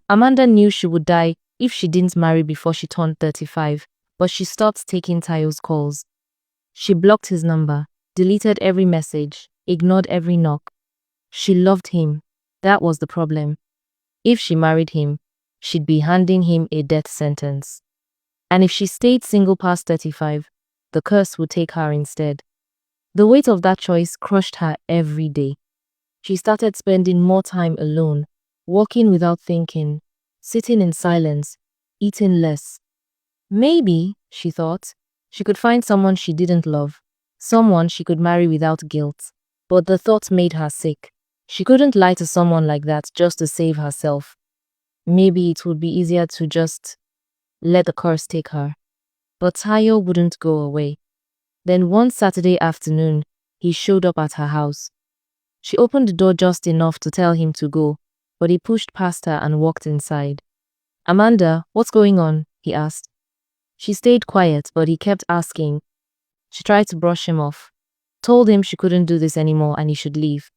Amanda knew she would die if she didn't marry before she turned 35, but she stopped taking Tayo's calls. She blocked his number, deleted every message, ignored every knock. She loved him. That was the problem. If she married him, she'd be handing him a death sentence. And if she stayed single past 35, the curse would take her instead. The weight of that choice crushed her every day. She started spending more time alone, walking without thinking, sitting in silence, eating less. Maybe, she thought, she could find someone she didn't love, someone she could marry without guilt. But the thought made her sick. She couldn't lie to someone like that just to save herself. Maybe it would be easier to just let the curse take her. But Tayo wouldn't go away. Then one Saturday afternoon, he showed up at her house. She opened the door just enough to tell him to go, but he pushed past her and walked inside. "Amanda, what's going on?" he asked. She stayed quiet, but he kept asking. She tried to brush him off, told him she couldn't do this anymore and he should leave.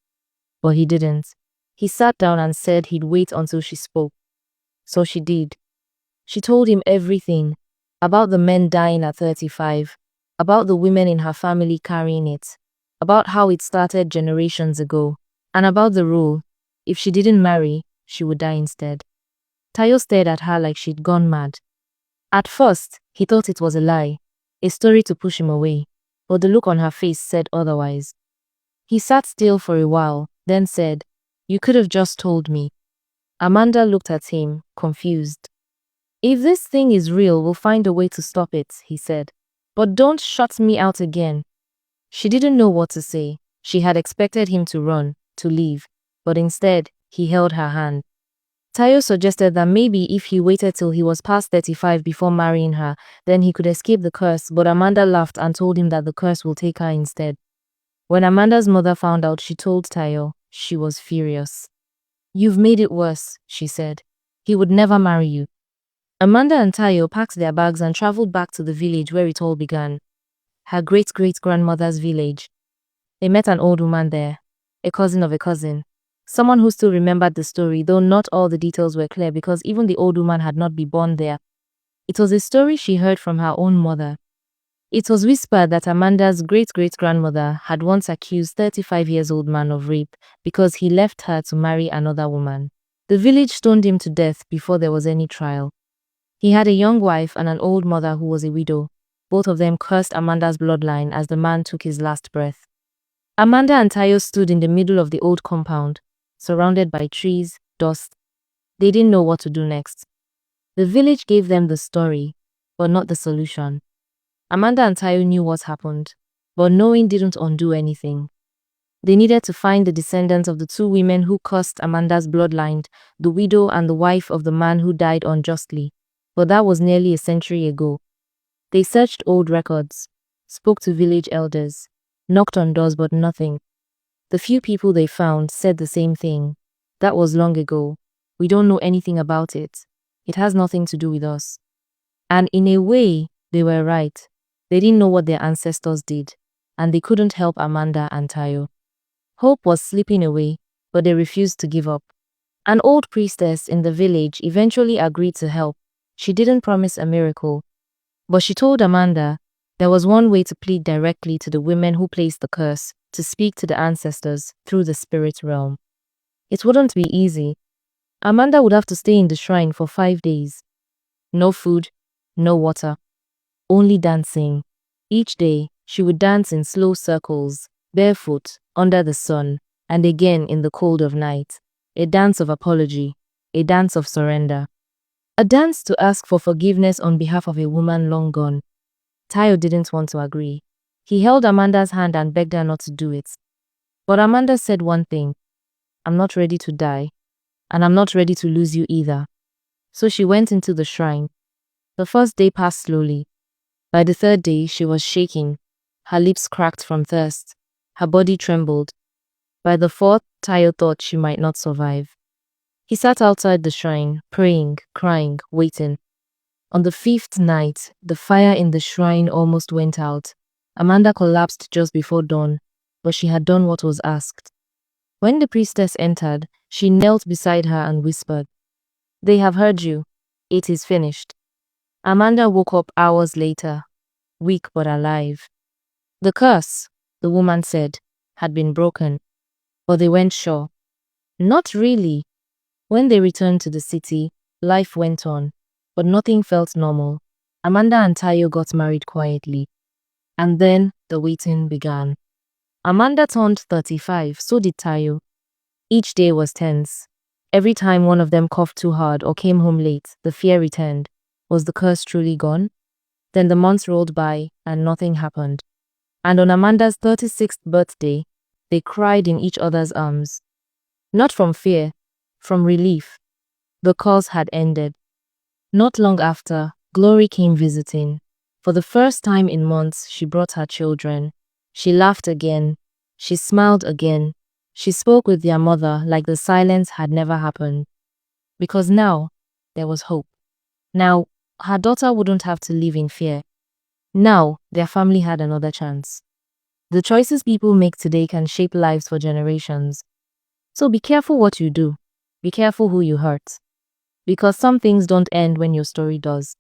But he didn't. He sat down and said he'd wait until she spoke. So she did. She told him everything, about the men dying at 35, about the women in her family carrying it, about how it started generations ago, and about the rule: if she didn't marry, she would die instead. Tayo stared at her like she'd gone mad. At first, he thought it was a lie, a story to push him away, but the look on her face said otherwise. He sat still for a while, then said, "You could have just told me." Amanda looked at him, confused. "If this thing is real, we'll find a way to stop it," he said. "But don't shut me out again." She didn't know what to say. She had expected him to run, to leave, but instead, he held her hand. Tayo suggested that maybe if he waited till he was past 35 before marrying her, then he could escape the curse, but Amanda laughed and told him that the curse will take her instead. When Amanda's mother found out, she told Tayo. She was furious. "You've made it worse," she said. "He would never marry you." Amanda and Tayo packed their bags and traveled back to the village where it all began. Her great-great-grandmother's village. They met an old woman there, a cousin of a cousin. Someone who still remembered the story, though not all the details were clear because even the old woman had not been born there. It was a story she heard from her own mother. It was whispered that Amanda's great-great-grandmother had once accused 35-year-old man of rape because he left her to marry another woman. The village stoned him to death before there was any trial. He had a young wife and an old mother who was a widow. Both of them cursed Amanda's bloodline as the man took his last breath. Amanda and Tayo stood in the middle of the old compound, surrounded by trees, dust. They didn't know what to do next. The village gave them the story, but not the solution. Amanda and Tayo knew what happened, but knowing didn't undo anything. They needed to find the descendants of the two women who cursed Amanda's bloodline, the widow and the wife of the man who died unjustly, but that was nearly a century ago. They searched old records, spoke to village elders, knocked on doors, but nothing. The few people they found said the same thing. "That was long ago. We don't know anything about it. It has nothing to do with us." And in a way, they were right. They didn't know what their ancestors did, and they couldn't help Amanda and Tayo. Hope was slipping away, but they refused to give up. An old priestess in the village eventually agreed to help. She didn't promise a miracle, but she told Amanda there was one way to plead directly to the women who placed the curse, to speak to the ancestors through the spirit realm. It wouldn't be easy. Amanda would have to stay in the shrine for 5 days. No food, no water, only dancing. Each day, she would dance in slow circles, barefoot, under the sun, and again in the cold of night. A dance of apology, a dance of surrender. A dance to ask for forgiveness on behalf of a woman long gone. Tayo didn't want to agree. He held Amanda's hand and begged her not to do it. But Amanda said one thing: "I'm not ready to die, and I'm not ready to lose you either." So she went into the shrine. The first day passed slowly. By the third day, she was shaking. Her lips cracked from thirst. Her body trembled. By the fourth, Tayo thought she might not survive. He sat outside the shrine, praying, crying, waiting. On the 5th night, the fire in the shrine almost went out. Amanda collapsed just before dawn, but she had done what was asked. When the priestess entered, she knelt beside her and whispered, They have heard you. It is finished. Amanda woke up hours later, weak but alive. The curse, the woman said, had been broken, but they weren't sure. Not really. When they returned to the city, life went on, but nothing felt normal. Amanda and Tayo got married quietly, and then the waiting began. Amanda turned 35, so did Tayo. Each day was tense. Every time one of them coughed too hard or came home late, the fear returned. Was the curse truly gone? Then the months rolled by and nothing happened. And on Amanda's 36th birthday, they cried in each other's arms. Not from fear, from relief. The curse had ended. Not long after, Glory came visiting. For the first time in months, she brought her children. She laughed again. She smiled again. She spoke with their mother like the silence had never happened. Because now, there was hope. Now, her daughter wouldn't have to live in fear. Now, their family had another chance. The choices people make today can shape lives for generations. So be careful what you do. Be careful who you hurt. Because some things don't end when your story does.